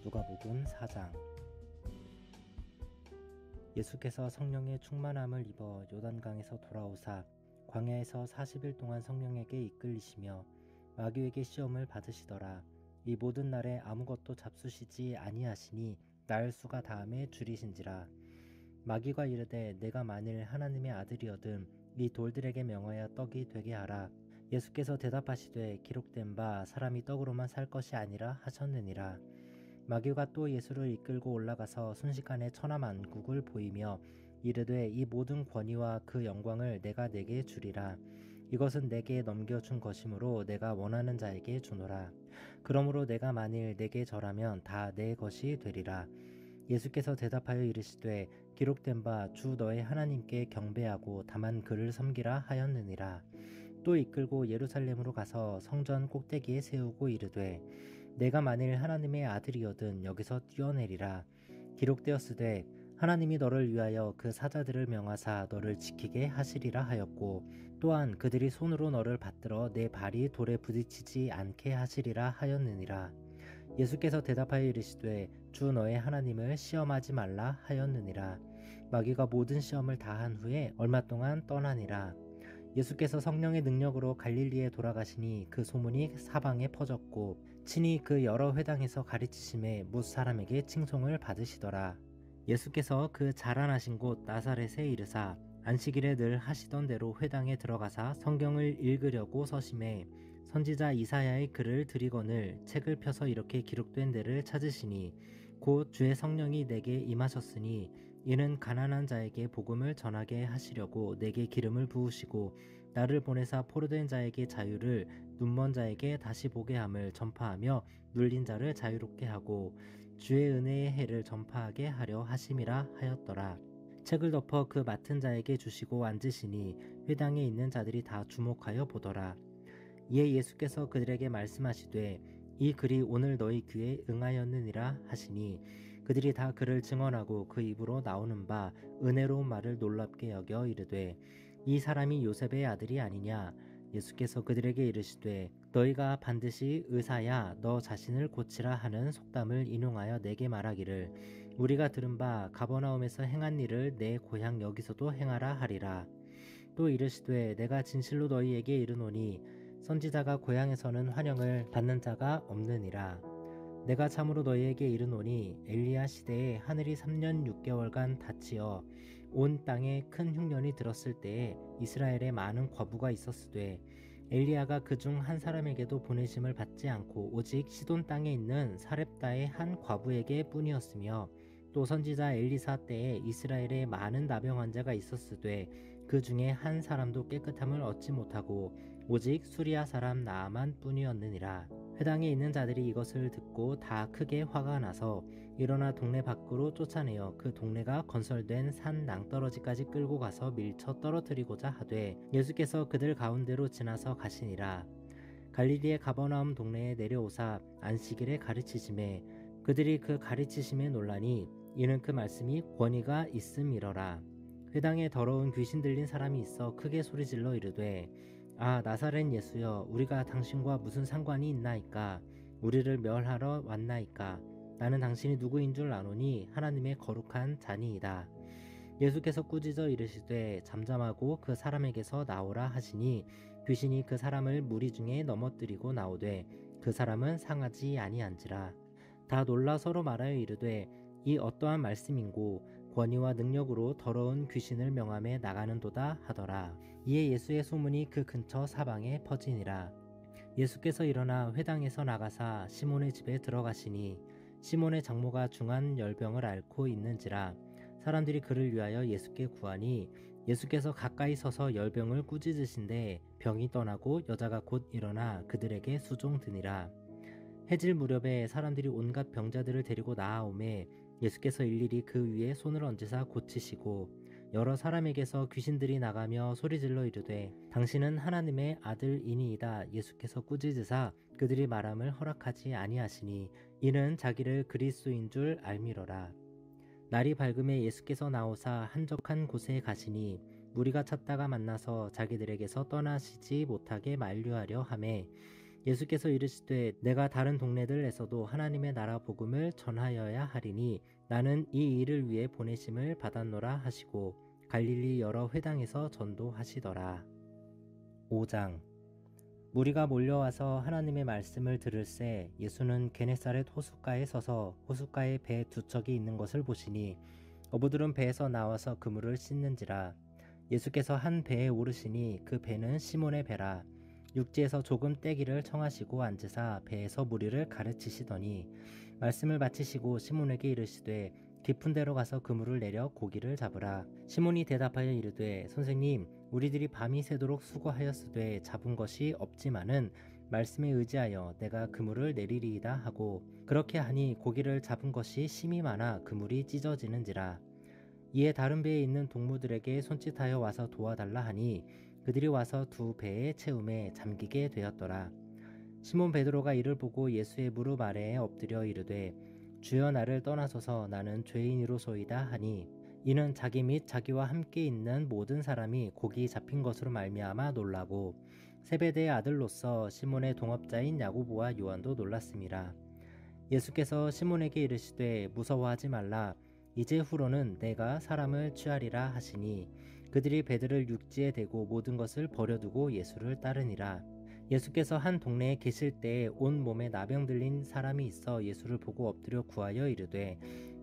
누가복음 4장. 예수께서 성령의 충만함을 입어 요단강에서 돌아오사 광야에서 40일 동안 성령에게 이끌리시며 마귀에게 시험을 받으시더라. 이 모든 날에 아무것도 잡수시지 아니하시니 나흘 수가 다함에 줄이신지라. 마귀가 이르되 내가 만일 하나님의 아들이거든 이 돌들에게 명하여 떡이 되게 하라. 예수께서 대답하시되 기록된 바 사람이 떡으로만 살 것이 아니라 하셨느니라. 마귀가 또 예수를 이끌고 올라가서 순식간에 천하만국을 보이며 이르되 이 모든 권위와 그 영광을 내가 네게 주리라. 이것은 내게 넘겨준 것이므로 내가 원하는 자에게 주노라. 그러므로 내가 만일 네게 절하면 다 내 것이 되리라. 예수께서 대답하여 이르시되 기록된 바 주 너의 하나님께 경배하고 다만 그를 섬기라 하였느니라. 또 이끌고 예루살렘으로 가서 성전 꼭대기에 세우고 이르되 내가 만일 하나님의 아들이거든 여기서 뛰어내리라. 기록되었으되 하나님이 너를 위하여 그 사자들을 명하사 너를 지키게 하시리라 하였고 또한 그들이 손으로 너를 받들어 내 발이 돌에 부딪히지 않게 하시리라 하였느니라. 예수께서 대답하여 이르시되 주 너의 하나님을 시험하지 말라 하였느니라. 마귀가 모든 시험을 다한 후에 얼마 동안 떠나니라. 예수께서 성령의 능력으로 갈릴리에 돌아가시니 그 소문이 사방에 퍼졌고 친히 그 여러 회당에서 가르치심에 뭇 사람에게 칭송을 받으시더라. 예수께서 그 자라나신 곳 나사렛에 이르사 안식일에 늘 하시던 대로 회당에 들어가사 성경을 읽으려고 서심해 선지자 이사야의 글을 들이거늘 책을 펴서 이렇게 기록된 데를 찾으시니 곧 주의 성령이 내게 임하셨으니 이는 가난한 자에게 복음을 전하게 하시려고 내게 기름을 부으시고 나를 보내사 포로된 자에게 자유를 눈먼 자에게 다시 보게 함을 전파하며 눌린 자를 자유롭게 하고 주의 은혜의 해를 전파하게 하려 하심이라 하였더라. 책을 덮어 그 맡은 자에게 주시고 앉으시니 회당에 있는 자들이 다 주목하여 보더라. 이에 예수께서 그들에게 말씀하시되 이 글이 오늘 너희 귀에 응하였느니라 하시니 그들이 다 그를 증언하고 그 입으로 나오는 바 은혜로운 말을 놀랍게 여겨 이르되 이 사람이 요셉의 아들이 아니냐. 예수께서 그들에게 이르시되 너희가 반드시 의사야 너 자신을 고치라 하는 속담을 인용하여 내게 말하기를 우리가 들은 바 가버나움에서 행한 일을 내 고향 여기서도 행하라 하리라. 또 이르시되 내가 진실로 너희에게 이르노니 선지자가 고향에서는 환영을 받는 자가 없느니라. 내가 참으로 너희에게 이르노니 엘리야 시대에 하늘이 3년 6개월간 닫히어 온 땅에 큰 흉년이 들었을 때에 이스라엘에 많은 과부가 있었으되 엘리야가 그중 한 사람에게도 보내심을 받지 않고 오직 시돈 땅에 있는 사렙다의 한 과부에게 뿐이었으며 또 선지자 엘리사 때에 이스라엘에 많은 나병 환자가 있었으되 그 중에 한 사람도 깨끗함을 얻지 못하고 오직 수리아 사람 나아만 뿐이었느니라. 회당에 있는 자들이 이것을 듣고 다 크게 화가 나서 일어나 동네 밖으로 쫓아내어 그 동네가 건설된 산 낭떠러지까지 끌고 가서 밀쳐 떨어뜨리고자 하되 예수께서 그들 가운데로 지나서 가시니라. 갈릴리의 가버나움 동네에 내려오사 안식일에 가르치심에 그들이 그 가르치심에 놀라니 이는 그 말씀이 권위가 있음이러라. 회당에 더러운 귀신 들린 사람이 있어 크게 소리질러 이르되 아 나사렛 예수여 우리가 당신과 무슨 상관이 있나이까. 우리를 멸하러 왔나이까. 나는 당신이 누구인 줄 아노니 하나님의 거룩한 자니이다. 예수께서 꾸짖어 이르시되 잠잠하고 그 사람에게서 나오라 하시니 귀신이 그 사람을 무리 중에 넘어뜨리고 나오되 그 사람은 상하지 아니한지라. 다 놀라 서로 말하여 이르되 이 어떠한 말씀인고 권위와 능력으로 더러운 귀신을 명함에 나가는도다 하더라. 이에 예수의 소문이 그 근처 사방에 퍼지니라. 예수께서 일어나 회당에서 나가사 시몬의 집에 들어가시니 시몬의 장모가 중한 열병을 앓고 있는지라. 사람들이 그를 위하여 예수께 구하니 예수께서 가까이 서서 열병을 꾸짖으신데 병이 떠나고 여자가 곧 일어나 그들에게 수종드니라. 해질 무렵에 사람들이 온갖 병자들을 데리고 나아오매 예수께서 일일이 그 위에 손을 얹으사 고치시고 여러 사람에게서 귀신들이 나가며 소리질러 이르되 당신은 하나님의 아들이니이다. 예수께서 꾸짖으사 그들이 말함을 허락하지 아니하시니 이는 자기를 그리스도인 줄 알미러라. 날이 밝음에 예수께서 나오사 한적한 곳에 가시니 무리가 찾다가 만나서 자기들에게서 떠나시지 못하게 만류하려 하매 예수께서 이르시되 내가 다른 동네들에서도 하나님의 나라 복음을 전하여야 하리니 나는 이 일을 위해 보내심을 받았노라 하시고 갈릴리 여러 회당에서 전도하시더라. 5장. 무리가 몰려와서 하나님의 말씀을 들을새 예수는 게네사렛 호숫가에 서서 호숫가에 배 두 척이 있는 것을 보시니 어부들은 배에서 나와서 그물을 씻는지라. 예수께서 한 배에 오르시니 그 배는 시몬의 배라. 육지에서 조금 떼기를 청하시고 앉으사 배에서 무리를 가르치시더니 말씀을 마치시고 시몬에게 이르시되 깊은 데로 가서 그물을 내려 고기를 잡으라. 시몬이 대답하여 이르되 선생님 우리들이 밤이 새도록 수고하였으되 잡은 것이 없지만은 말씀에 의지하여 내가 그물을 내리리이다 하고 그렇게 하니 고기를 잡은 것이 심이 많아 그물이 찢어지는지라. 이에 다른 배에 있는 동무들에게 손짓하여 와서 도와달라 하니 그들이 와서 두 배에 채움에 잠기게 되었더라. 시몬 베드로가 이를 보고 예수의 무릎 아래에 엎드려 이르되 주여 나를 떠나소서 나는 죄인이로소이다 하니 이는 자기 및 자기와 함께 있는 모든 사람이 고기 잡힌 것으로 말미암아 놀라고 세베대의 아들로서 시몬의 동업자인 야고보와 요한도 놀랐음이라. 예수께서 시몬에게 이르시되 무서워하지 말라. 이제 후로는 내가 사람을 취하리라 하시니 그들이 배들을 육지에 대고 모든 것을 버려두고 예수를 따르니라. 예수께서 한 동네에 계실 때에 온 몸에 나병 들린 사람이 있어 예수를 보고 엎드려 구하여 이르되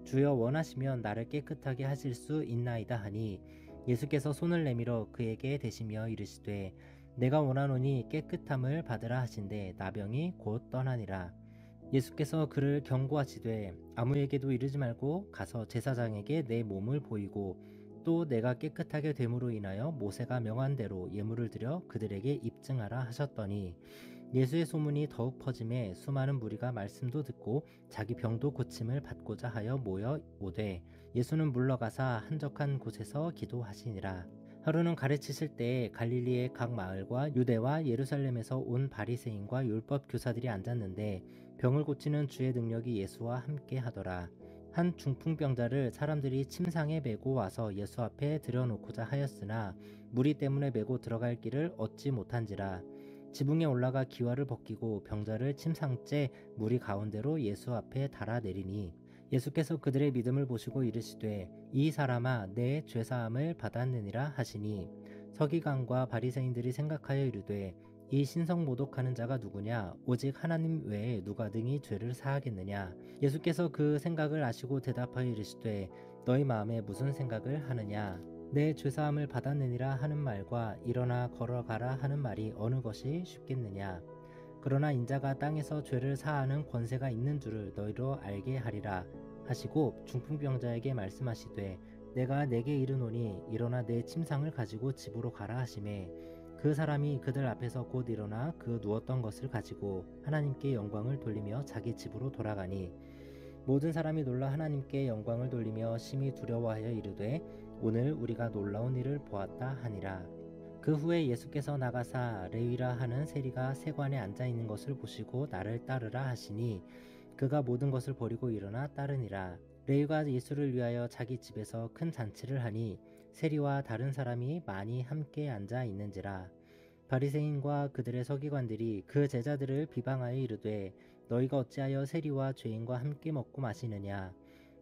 주여 원하시면 나를 깨끗하게 하실 수 있나이다 하니 예수께서 손을 내밀어 그에게 대시며 이르시되 내가 원하노니 깨끗함을 받으라 하신대 나병이 곧 떠나니라. 예수께서 그를 경고하시되 아무에게도 이르지 말고 가서 제사장에게 내 몸을 보이고 또 내가 깨끗하게 됨으로 인하여 모세가 명한 대로 예물을 드려 그들에게 입증하라 하셨더니 예수의 소문이 더욱 퍼짐에 수많은 무리가 말씀도 듣고 자기 병도 고침을 받고자 하여 모여 오되 예수는 물러가사 한적한 곳에서 기도하시니라. 하루는 가르치실 때에 갈릴리의 각 마을과 유대와 예루살렘에서 온 바리새인과 율법 교사들이 앉았는데 병을 고치는 주의 능력이 예수와 함께 하더라. 한 중풍병자를 사람들이 침상에 메고 와서 예수 앞에 들여놓고자 하였으나 무리 때문에 메고 들어갈 길을 얻지 못한지라. 지붕에 올라가 기와를 벗기고 병자를 침상째 무리 가운데로 예수 앞에 달아내리니 예수께서 그들의 믿음을 보시고 이르시되 이 사람아 내 죄사함을 받았느니라 하시니 서기관과 바리새인들이 생각하여 이르되 이 신성 모독하는 자가 누구냐 오직 하나님 외에 누가 능히 죄를 사하겠느냐. 예수께서 그 생각을 아시고 대답하여 이르시되 너희 마음에 무슨 생각을 하느냐. 내 죄사함을 받았느니라 하는 말과 일어나 걸어가라 하는 말이 어느 것이 쉽겠느냐. 그러나 인자가 땅에서 죄를 사하는 권세가 있는 줄을 너희로 알게 하리라 하시고 중풍병자에게 말씀하시되 내가 내게 이르노니 일어나 내 침상을 가지고 집으로 가라 하시매 그 사람이 그들 앞에서 곧 일어나 그 누웠던 것을 가지고 하나님께 영광을 돌리며 자기 집으로 돌아가니 모든 사람이 놀라 하나님께 영광을 돌리며 심히 두려워하여 이르되 오늘 우리가 놀라운 일을 보았다 하니라. 그 후에 예수께서 나가사 레위라 하는 세리가 세관에 앉아 있는 것을 보시고 나를 따르라 하시니 그가 모든 것을 버리고 일어나 따르니라. 레위가 예수를 위하여 자기 집에서 큰 잔치를 하니 세리와 다른 사람이 많이 함께 앉아 있는지라. 바리새인과 그들의 서기관들이 그 제자들을 비방하여 이르되 너희가 어찌하여 세리와 죄인과 함께 먹고 마시느냐.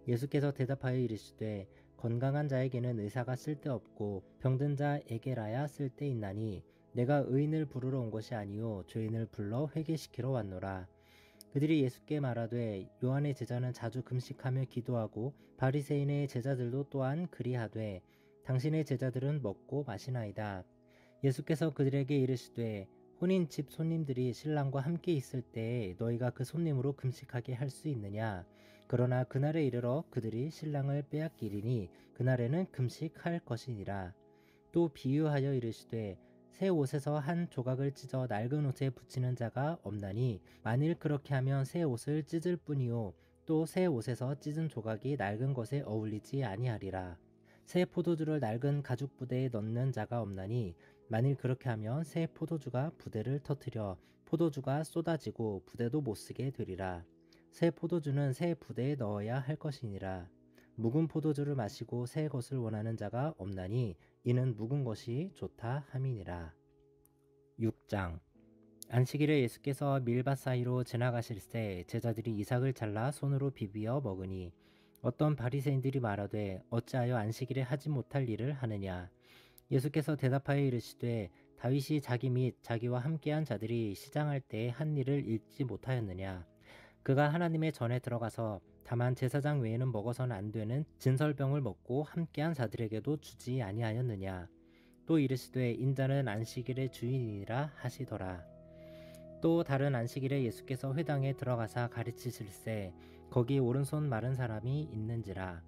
예수께서 대답하여 이르시되 건강한 자에게는 의사가 쓸데없고 병든 자에게라야 쓸데있나니 내가 의인을 부르러 온 것이 아니요 죄인을 불러 회개시키러 왔노라. 그들이 예수께 말하되 요한의 제자는 자주 금식하며 기도하고 바리새인의 제자들도 또한 그리하되 당신의 제자들은 먹고 마시나이다. 예수께서 그들에게 이르시되 혼인집 손님들이 신랑과 함께 있을 때에 너희가 그 손님으로 금식하게 할 수 있느냐. 그러나 그날에 이르러 그들이 신랑을 빼앗기리니 그날에는 금식할 것이니라. 또 비유하여 이르시되 새 옷에서 한 조각을 찢어 낡은 옷에 붙이는 자가 없나니 만일 그렇게 하면 새 옷을 찢을 뿐이요 또 새 옷에서 찢은 조각이 낡은 것에 어울리지 아니하리라. 새 포도주를 낡은 가죽 부대에 넣는 자가 없나니 만일 그렇게 하면 새 포도주가 부대를 터뜨려 포도주가 쏟아지고 부대도 못쓰게 되리라. 새 포도주는 새 부대에 넣어야 할 것이니라. 묵은 포도주를 마시고 새 것을 원하는 자가 없나니 이는 묵은 것이 좋다 함이니라. 6장. 안식일에 예수께서 밀밭 사이로 지나가실새 제자들이 이삭을 잘라 손으로 비비어 먹으니 어떤 바리새인들이 말하되 어찌하여 안식일에 하지 못할 일을 하느냐. 예수께서 대답하여 이르시되 다윗이 자기 및 자기와 함께한 자들이 시장할 때에 한 일을 잊지 못하였느냐. 그가 하나님의 전에 들어가서 다만 제사장 외에는 먹어서는 안 되는 진설병을 먹고 함께한 자들에게도 주지 아니하였느냐. 또 이르시되 인자는 안식일의 주인이라 하시더라. 또 다른 안식일에 예수께서 회당에 들어가사 가르치실새 거기 오른손 마른 사람이 있는지라.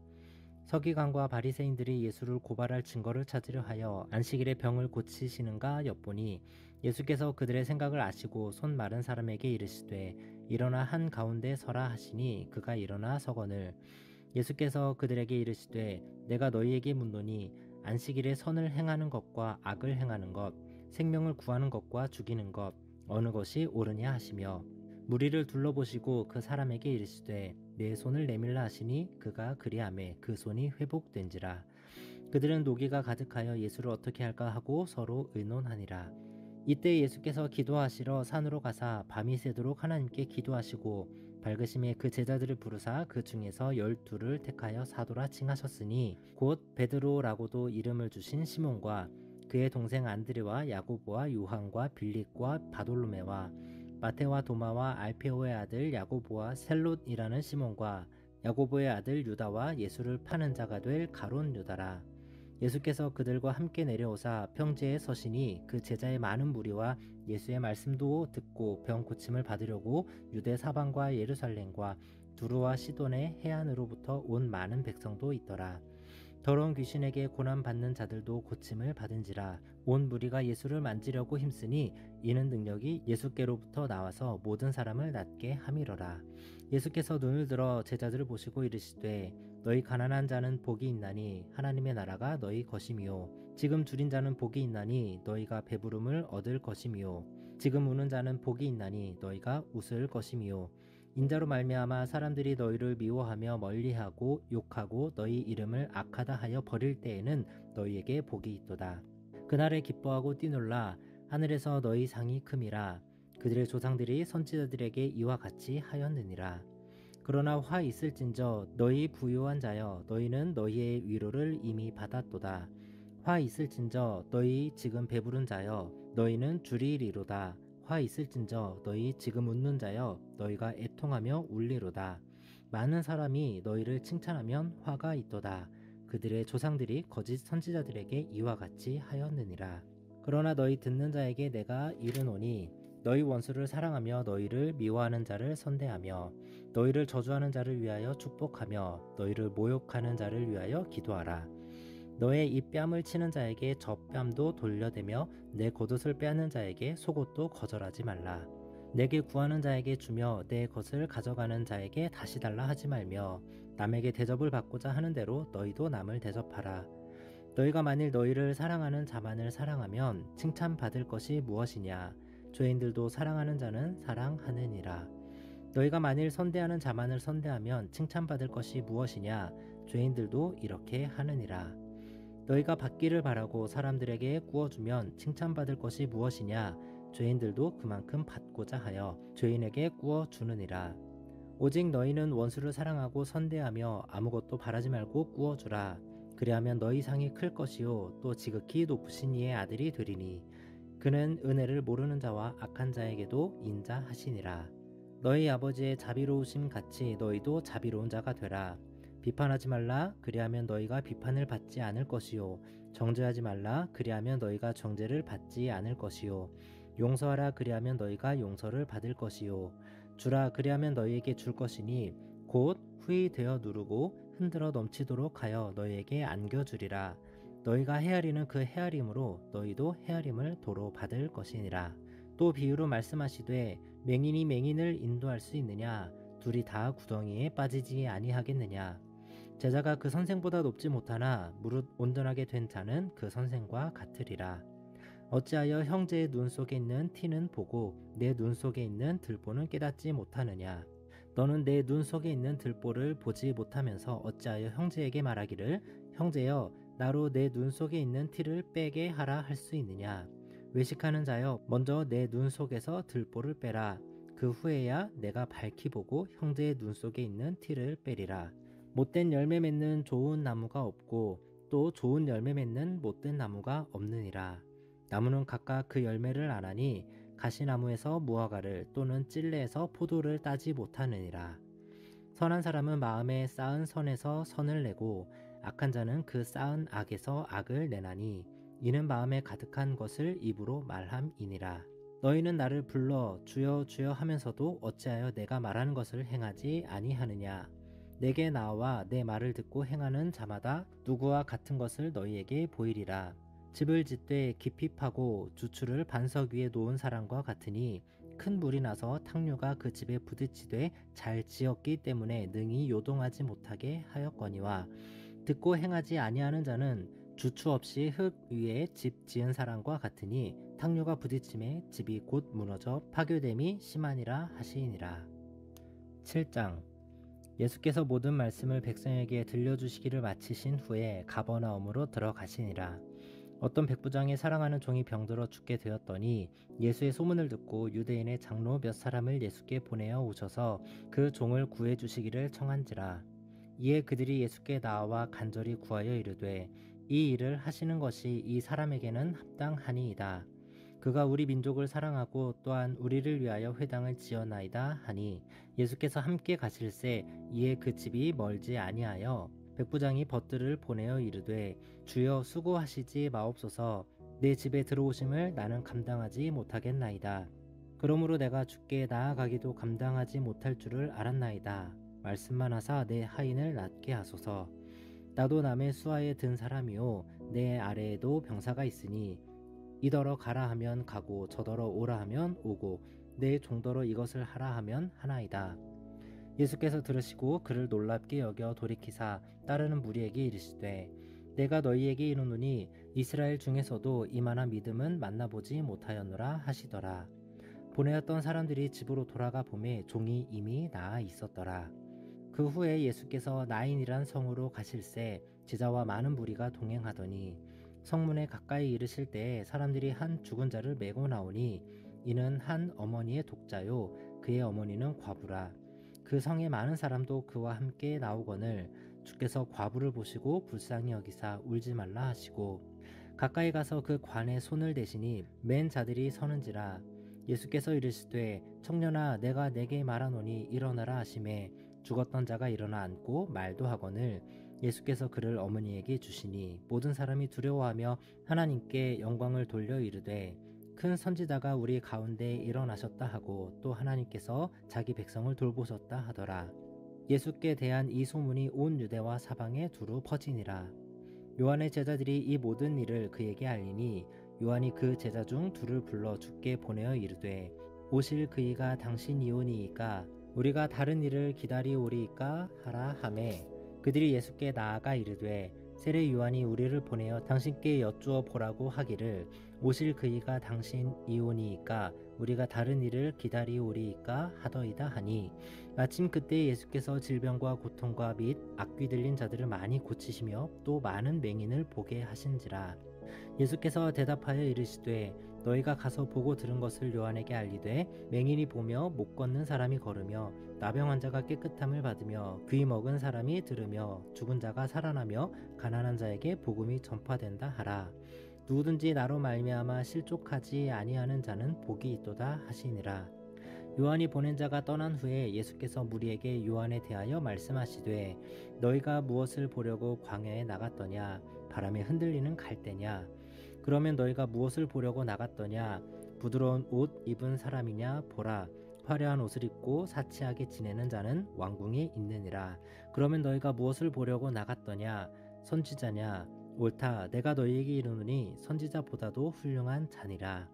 서기관과 바리새인들이 예수를 고발할 증거를 찾으려 하여 안식일에 병을 고치시는가 엿보니 예수께서 그들의 생각을 아시고 손 마른 사람에게 이르시되 일어나 한 가운데 서라 하시니 그가 일어나 서거늘. 예수께서 그들에게 이르시되 내가 너희에게 묻노니 안식일에 선을 행하는 것과 악을 행하는 것, 생명을 구하는 것과 죽이는 것 어느 것이 옳으냐 하시며 무리를 둘러보시고 그 사람에게 이르시되 내 손을 내밀라 하시니 그가 그리하매 그 손이 회복된지라. 그들은 노기가 가득하여 예수를 어떻게 할까 하고 서로 의논하니라. 이때 예수께서 기도하시러 산으로 가사 밤이 새도록 하나님께 기도하시고 밝으심에 그 제자들을 부르사 그 중에서 12를 택하여 사도라 칭하셨으니 곧 베드로라고도 이름을 주신 시몬과 그의 동생 안드레와 야고보와 요한과 빌립과 바돌로메와 마테와 도마와 알페오의 아들 야고보와 셀롯이라는 시몬과 야고보의 아들 유다와 예수를 파는 자가 될 가롯 유다라. 예수께서 그들과 함께 내려오사 평지에 서시니 그 제자의 많은 무리와 예수의 말씀도 듣고 병 고침을 받으려고 유대 사방과 예루살렘과 두루와 시돈의 해안으로부터 온 많은 백성도 있더라. 더러운 귀신에게 고난받는 자들도 고침을 받은지라. 온 무리가 예수를 만지려고 힘쓰니 이는 능력이 예수께로부터 나와서 모든 사람을 낫게 함이러라. 예수께서 눈을 들어 제자들을 보시고 이르시되 너희 가난한 자는 복이 있나니 하나님의 나라가 너희 것이미요. 지금 줄인 자는 복이 있나니 너희가 배부름을 얻을 것이미요. 지금 우는 자는 복이 있나니 너희가 웃을 것이미요. 인자로 말미암아 사람들이 너희를 미워하며 멀리하고 욕하고 너희 이름을 악하다 하여 버릴 때에는 너희에게 복이 있도다. 그날에 기뻐하고 뛰놀라. 하늘에서 너희 상이 큼이라. 그들의 조상들이 선지자들에게 이와 같이 하였느니라. 그러나 화 있을진저 너희 부요한 자여 너희는 너희의 위로를 이미 받았도다. 화 있을진저 너희 지금 배부른 자여 너희는 주리이리로다. 화 있을진저 너희 지금 웃는 자여 너희가 애통하며 울리로다. 많은 사람이 너희를 칭찬하면 화가 있도다. 그들의 조상들이 거짓 선지자들에게 이와 같이 하였느니라. 그러나 너희 듣는 자에게 내가 이르노니 너희 원수를 사랑하며 너희를 미워하는 자를 선대하며 너희를 저주하는 자를 위하여 축복하며 너희를 모욕하는 자를 위하여 기도하라. 너의 이 뺨을 치는 자에게 저 뺨도 돌려대며 내 겉옷을 빼앗는 자에게 속옷도 거절하지 말라. 내게 구하는 자에게 주며 내 것을 가져가는 자에게 다시 달라 하지 말며 남에게 대접을 받고자 하는 대로 너희도 남을 대접하라. 너희가 만일 너희를 사랑하는 자만을 사랑하면 칭찬받을 것이 무엇이냐. 죄인들도 사랑하는 자는 사랑하느니라. 너희가 만일 선대하는 자만을 선대하면 칭찬받을 것이 무엇이냐. 죄인들도 이렇게 하느니라. 너희가 받기를 바라고 사람들에게 구워주면 칭찬받을 것이 무엇이냐. 죄인들도 그만큼 받고자 하여 죄인에게 구워주느니라. 오직 너희는 원수를 사랑하고 선대하며 아무것도 바라지 말고 구워주라. 그리하면 너희 상이 클 것이요 또 지극히 높으신 이의 아들이 되리니 그는 은혜를 모르는 자와 악한 자에게도 인자하시니라. 너희 아버지의 자비로우심 같이 너희도 자비로운 자가 되라. 비판하지 말라. 그리하면 너희가 비판을 받지 않을 것이요 정죄하지 말라. 그리하면 너희가 정죄를 받지 않을 것이요 용서하라. 그리하면 너희가 용서를 받을 것이요 주라. 그리하면 너희에게 줄 것이니 곧 후히 되어 누르고 흔들어 넘치도록 하여 너희에게 안겨주리라. 너희가 헤아리는 그 헤아림으로 너희도 헤아림을 도로 받을 것이니라. 또 비유로 말씀하시되 맹인이 맹인을 인도할 수 있느냐. 둘이 다 구덩이에 빠지지 아니하겠느냐. 제자가 그 선생보다 높지 못하나 무릇 온전하게 된 자는 그 선생과 같으리라. 어찌하여 형제의 눈 속에 있는 티는 보고 내 눈 속에 있는 들보는 깨닫지 못하느냐. 너는 내 눈 속에 있는 들보를 보지 못하면서 어찌하여 형제에게 말하기를 형제여 나로 내 눈 속에 있는 티를 빼게 하라 할 수 있느냐. 외식하는 자여, 먼저 내 눈 속에서 들보를 빼라. 그 후에야 내가 밝히 보고 형제의 눈 속에 있는 티를 빼리라. 못된 열매 맺는 좋은 나무가 없고 또 좋은 열매 맺는 못된 나무가 없느니라. 나무는 각각 그 열매를 아나니 가시나무에서 무화과를 또는 찔레에서 포도를 따지 못하느니라. 선한 사람은 마음에 쌓은 선에서 선을 내고 악한 자는 그 쌓은 악에서 악을 내나니 이는 마음에 가득한 것을 입으로 말함이니라. 너희는 나를 불러 주여 주여 하면서도 어찌하여 내가 말하는 것을 행하지 아니하느냐. 내게 나와 내 말을 듣고 행하는 자마다 누구와 같은 것을 너희에게 보이리라. 집을 짓되 깊이 파고 주추를 반석 위에 놓은 사람과 같으니 큰 물이 나서 탕류가 그 집에 부딪히되 잘 지었기 때문에 능히 요동하지 못하게 하였거니와, 듣고 행하지 아니하는 자는 주추 없이 흙 위에 집 지은 사람과 같으니 탕류가 부딪힘에 집이 곧 무너져 파괴됨이 심하니라 하시니라. 7장. 예수께서 모든 말씀을 백성에게 들려주시기를 마치신 후에 가버나움으로 들어가시니라. 어떤 백부장이 사랑하는 종이 병들어 죽게 되었더니 예수의 소문을 듣고 유대인의 장로 몇 사람을 예수께 보내어 오셔서 그 종을 구해 주시기를 청한지라. 이에 그들이 예수께 나와 간절히 구하여 이르되 이 일을 하시는 것이 이 사람에게는 합당하니이다. 그가 우리 민족을 사랑하고 또한 우리를 위하여 회당을 지었나이다 하니, 예수께서 함께 가실새 이에 그 집이 멀지 아니하여 백부장이 벗들을 보내어 이르되 주여 수고하시지 마옵소서. 내 집에 들어오심을 나는 감당하지 못하겠나이다. 그러므로 내가 주께 나아가기도 감당하지 못할 줄을 알았나이다. 말씀만 하사 내 하인을 낫게 하소서. 나도 남의 수하에 든 사람이요 내 아래에도 병사가 있으니 이더러 가라 하면 가고 저더러 오라 하면 오고 내 종더러 이것을 하라 하면 하나이다. 예수께서 들으시고 그를 놀랍게 여겨 돌이키사 따르는 무리에게 이르시되 내가 너희에게 이르노니 이스라엘 중에서도 이만한 믿음은 만나보지 못하였노라 하시더라. 보내었던 사람들이 집으로 돌아가 보매 종이 이미 나아 있었더라. 그 후에 예수께서 나인이란 성으로 가실새 제자와 많은 무리가 동행하더니 성문에 가까이 이르실 때에 사람들이 한 죽은 자를 메고 나오니 이는 한 어머니의 독자요 그의 어머니는 과부라. 그 성에 많은 사람도 그와 함께 나오거늘 주께서 과부를 보시고 불쌍히 여기사 울지 말라 하시고 가까이 가서 그 관에 손을 대시니 맨 자들이 서는지라. 예수께서 이르시되 청년아 내가 내게 말하노니 일어나라 하시매 죽었던 자가 일어나 앉고 말도 하거늘 예수께서 그를 어머니에게 주시니 모든 사람이 두려워하며 하나님께 영광을 돌려 이르되 큰 선지자가 우리 가운데 일어나셨다 하고 또 하나님께서 자기 백성을 돌보셨다 하더라. 예수께 대한 이 소문이 온 유대와 사방에 두루 퍼지니라. 요한의 제자들이 이 모든 일을 그에게 알리니 요한이 그 제자 중 둘을 불러 주께 보내어 이르되 오실 그이가 당신이오니이까 우리가 다른 일을 기다리오리이까 하라 하매 그들이 예수께 나아가 이르되 세례 요한이 우리를 보내어 당신께 여쭈어 보라고 하기를 오실 그이가 당신이오니이까 우리가 다른 일을 기다리오리이까 하더이다 하니, 마침 그때 예수께서 질병과 고통과 및 악귀 들린 자들을 많이 고치시며 또 많은 맹인을 보게 하신지라. 예수께서 대답하여 이르시되 너희가 가서 보고 들은 것을 요한에게 알리되 맹인이 보며 못 걷는 사람이 걸으며 나병 환자가 깨끗함을 받으며 귀 먹은 사람이 들으며 죽은 자가 살아나며 가난한 자에게 복음이 전파된다 하라. 누구든지 나로 말미암아 실족하지 아니하는 자는 복이 있도다 하시니라. 요한이 보낸 자가 떠난 후에 예수께서 무리에게 요한에 대하여 말씀하시되 너희가 무엇을 보려고 광야에 나갔더냐? 바람에 흔들리는 갈대냐? 그러면 너희가 무엇을 보려고 나갔더냐? 부드러운 옷 입은 사람이냐? 보라, 화려한 옷을 입고 사치하게 지내는 자는 왕궁에 있느니라. 그러면 너희가 무엇을 보려고 나갔더냐? 선지자냐? 옳다, 내가 너희에게 이르노니 선지자보다도 훌륭한 자니라.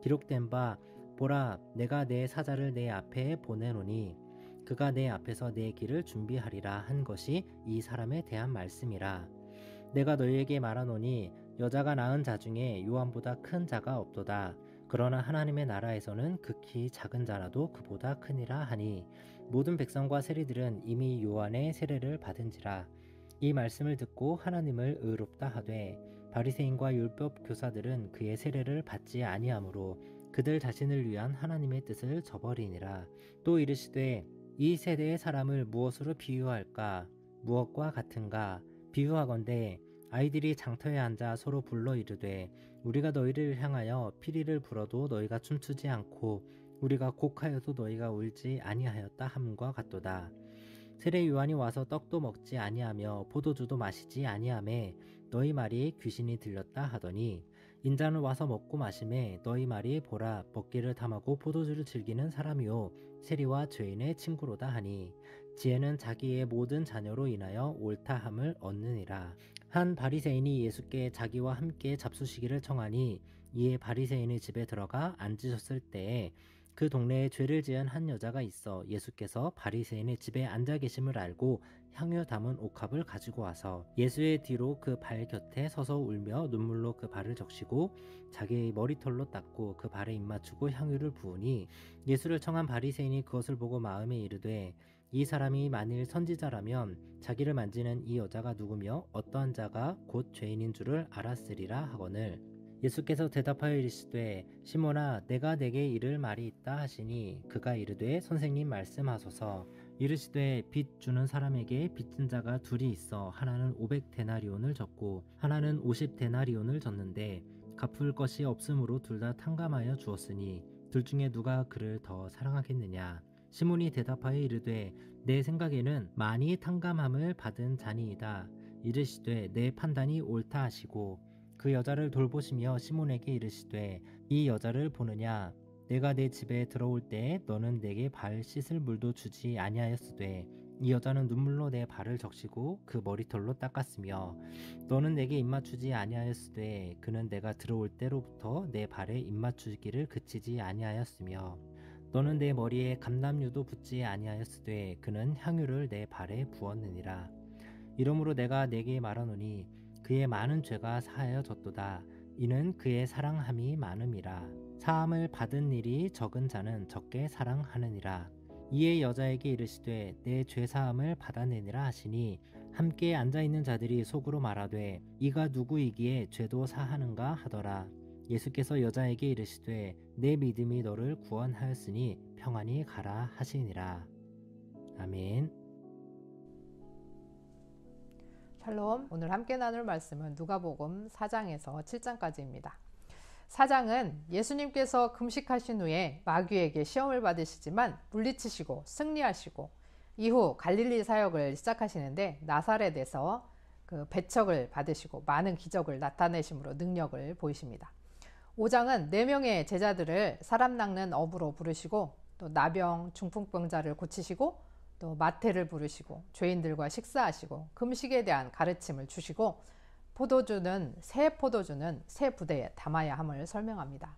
기록된 바 보라, 내가 내 사자를 내 앞에 보내노니 그가 내 앞에서 내 길을 준비하리라 한 것이 이 사람에 대한 말씀이라. 내가 너희에게 말하노니 여자가 낳은 자 중에 요한보다 큰 자가 없도다. 그러나 하나님의 나라에서는 극히 작은 자라도 그보다 크니라 하니, 모든 백성과 세리들은 이미 요한의 세례를 받은지라. 이 말씀을 듣고 하나님을 의롭다 하되 바리새인과 율법 교사들은 그의 세례를 받지 아니하므로 그들 자신을 위한 하나님의 뜻을 저버리니라. 또 이르시되 이 세대의 사람을 무엇으로 비유할까? 무엇과 같은가? 비유하건대 아이들이 장터에 앉아 서로 불러 이르되 우리가 너희를 향하여 피리를 불어도 너희가 춤추지 않고 우리가 곡하여도 너희가 울지 아니하였다 함과 같도다. 세례 요한이 와서 떡도 먹지 아니하며 포도주도 마시지 아니하매 너희 말이 귀신이 들렸다 하더니 인자는 와서 먹고 마시매 너희 말이 보라 먹기를 탐하고 포도주를 즐기는 사람이요 세리와 죄인의 친구로다 하니 지혜는 자기의 모든 자녀로 인하여 옳다함을 얻느니라. 한 바리새인이 예수께 자기와 함께 잡수시기를 청하니 이에 바리새인의 집에 들어가 앉으셨을 때에 그 동네에 죄를 지은 한 여자가 있어 예수께서 바리새인의 집에 앉아 계심을 알고 향유 담은 옥합을 가지고 와서 예수의 뒤로 그 발 곁에 서서 울며 눈물로 그 발을 적시고 자기의 머리털로 닦고 그 발에 입맞추고 향유를 부으니 예수를 청한 바리새인이 그것을 보고 마음에 이르되 이 사람이 만일 선지자라면 자기를 만지는 이 여자가 누구며 어떠한 자가 곧 죄인인 줄을 알았으리라 하거늘 예수께서 대답하여 이르시되 시몬아 내가 내게 이를 말이 있다 하시니 그가 이르되 선생님 말씀하소서. 이르시되 빚 주는 사람에게 빚진 자가 둘이 있어 하나는 500데나리온을 졌고 하나는 50데나리온을 졌는데 갚을 것이 없으므로 둘 다 탕감하여 주었으니 둘 중에 누가 그를 더 사랑하겠느냐. 시몬이 대답하여 이르되 내 생각에는 많이 탕감함을 받은 자니이다. 이르시되 내 판단이 옳다 하시고 그 여자를 돌보시며 시몬에게 이르시되 이 여자를 보느냐. 내가 내 집에 들어올 때에 너는 내게 발 씻을 물도 주지 아니하였으되 이 여자는 눈물로 내 발을 적시고 그 머리털로 닦았으며 너는 내게 입맞추지 아니하였으되 그는 내가 들어올 때로부터 내 발에 입맞추기를 그치지 아니하였으며 너는 내 머리에 감람유도 붓지 아니하였으되 그는 향유를 내 발에 부었느니라. 이러므로 내가 내게 말하노니 그의 많은 죄가 사하여졌도다. 이는 그의 사랑함이 많음이라. 사함을 받은 일이 적은 자는 적게 사랑하느니라. 이에 여자에게 이르시되 내 죄사함을 받아내니라 하시니 함께 앉아있는 자들이 속으로 말하되 이가 누구이기에 죄도 사하는가 하더라. 예수께서 여자에게 이르시되 내 믿음이 너를 구원하였으니 평안히 가라 하시니라. 아멘. 샬롬. 오늘 함께 나눌 말씀은 누가복음 4장에서 7장까지입니다. 4장은 예수님께서 금식하신 후에 마귀에게 시험을 받으시지만 물리치시고 승리하시고 이후 갈릴리 사역을 시작하시는데 나사렛에서 그 배척을 받으시고 많은 기적을 나타내심으로 능력을 보이십니다. 5장은 4명의 제자들을 사람 낚는 어부로 부르시고 또 나병, 중풍병자를 고치시고 또 마태를 부르시고 죄인들과 식사하시고 금식에 대한 가르침을 주시고 새 포도주는 새 부대에 담아야 함을 설명합니다.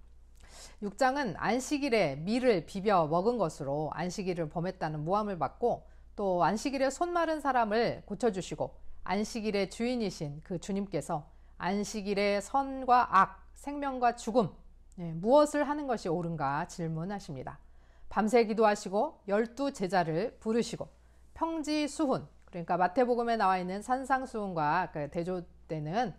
6장은 안식일에 밀을 비벼 먹은 것으로 안식일을 범했다는 모함을 받고 또 안식일에 손 마른 사람을 고쳐주시고 안식일의 주인이신 그 주님께서 안식일의 선과 악, 생명과 죽음, 무엇을 하는 것이 옳은가 질문하십니다. 밤새 기도하시고 12제자를 부르시고 평지수훈, 그러니까 마태복음에 나와 있는 산상수훈과 그 대조되는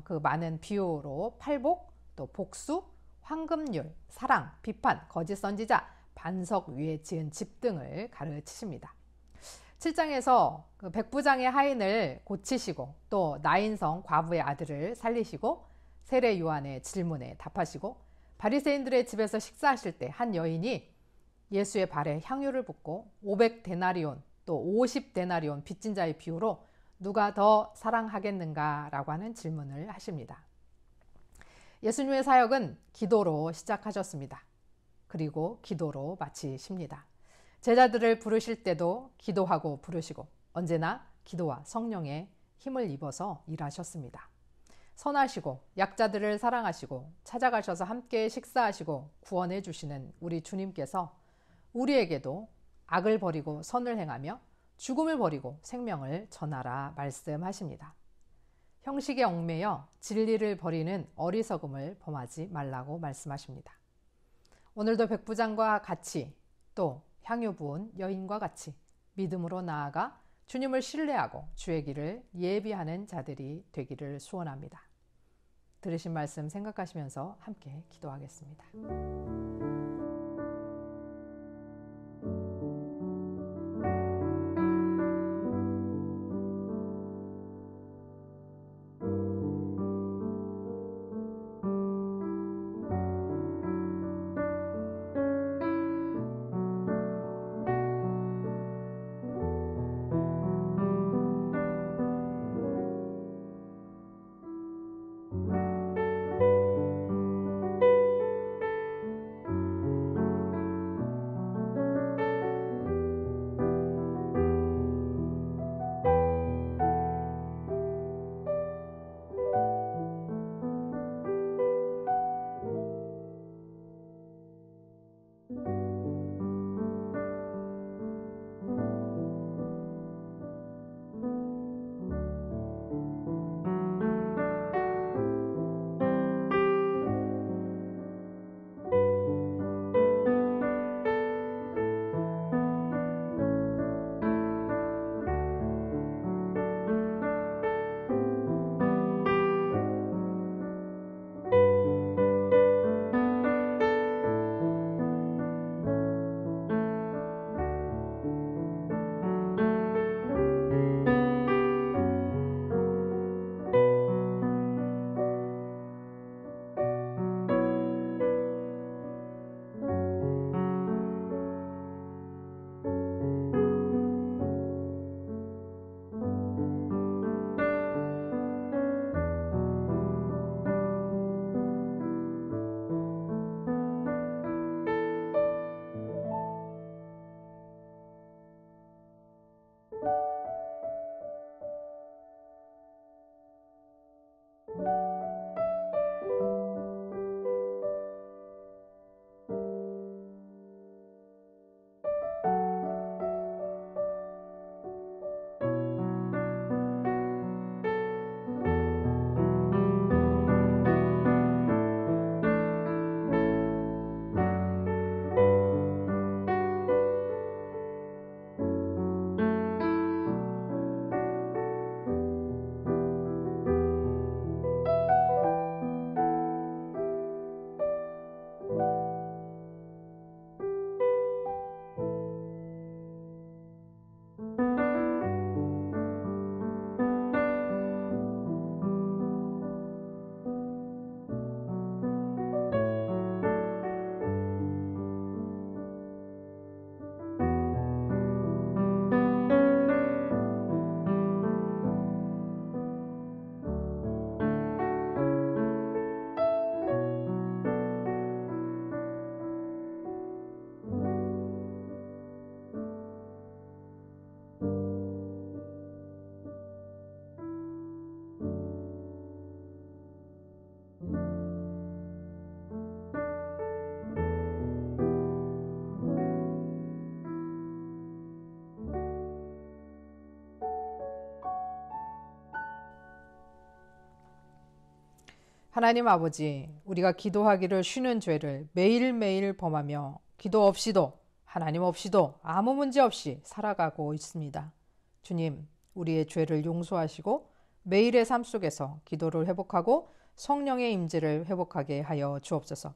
그 많은 비유로 팔복, 또 복수, 황금률, 사랑, 비판, 거짓 선지자, 반석 위에 지은 집 등을 가르치십니다. 7장에서 그 백부장의 하인을 고치시고 또 나인성 과부의 아들을 살리시고 세례 요한의 질문에 답하시고 바리새인들의 집에서 식사하실 때 한 여인이 예수의 발에 향유를 붓고 500데나리온 또 50데나리온 빚진 자의 비유로 누가 더 사랑하겠는가 라고 하는 질문을 하십니다. 예수님의 사역은 기도로 시작하셨습니다. 그리고 기도로 마치십니다. 제자들을 부르실 때도 기도하고 부르시고 언제나 기도와 성령의 힘을 입어서 일하셨습니다. 선하시고 약자들을 사랑하시고 찾아가셔서 함께 식사하시고 구원해 주시는 우리 주님께서 우리에게도 악을 버리고 선을 행하며 죽음을 버리고 생명을 전하라 말씀하십니다. 형식에 얽매여 진리를 버리는 어리석음을 범하지 말라고 말씀하십니다. 오늘도 백부장과 같이 또 향유 부은 여인과 같이 믿음으로 나아가 주님을 신뢰하고 주의 길을 예비하는 자들이 되기를 소원합니다. 들으신 말씀 생각하시면서 함께 기도하겠습니다. 하나님 아버지, 우리가 기도하기를 쉬는 죄를 매일매일 범하며 기도 없이도 하나님 없이도 아무 문제 없이 살아가고 있습니다. 주님, 우리의 죄를 용서하시고 매일의 삶 속에서 기도를 회복하고 성령의 임재를 회복하게 하여 주옵소서.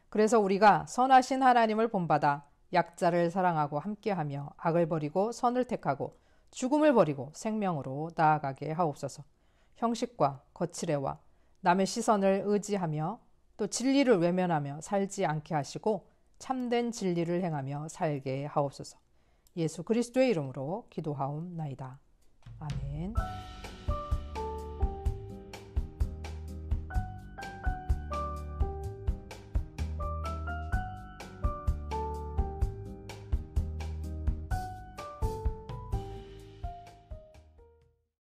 그래서 우리가 선하신 하나님을 본받아 약자를 사랑하고 함께하며 악을 버리고 선을 택하고 죽음을 버리고 생명으로 나아가게 하옵소서. 형식과 거칠애와 남의 시선을 의지하며 또 진리를 외면하며 살지 않게 하시고 참된 진리를 행하며 살게 하옵소서. 예수 그리스도의 이름으로 기도하옵나이다. 아멘.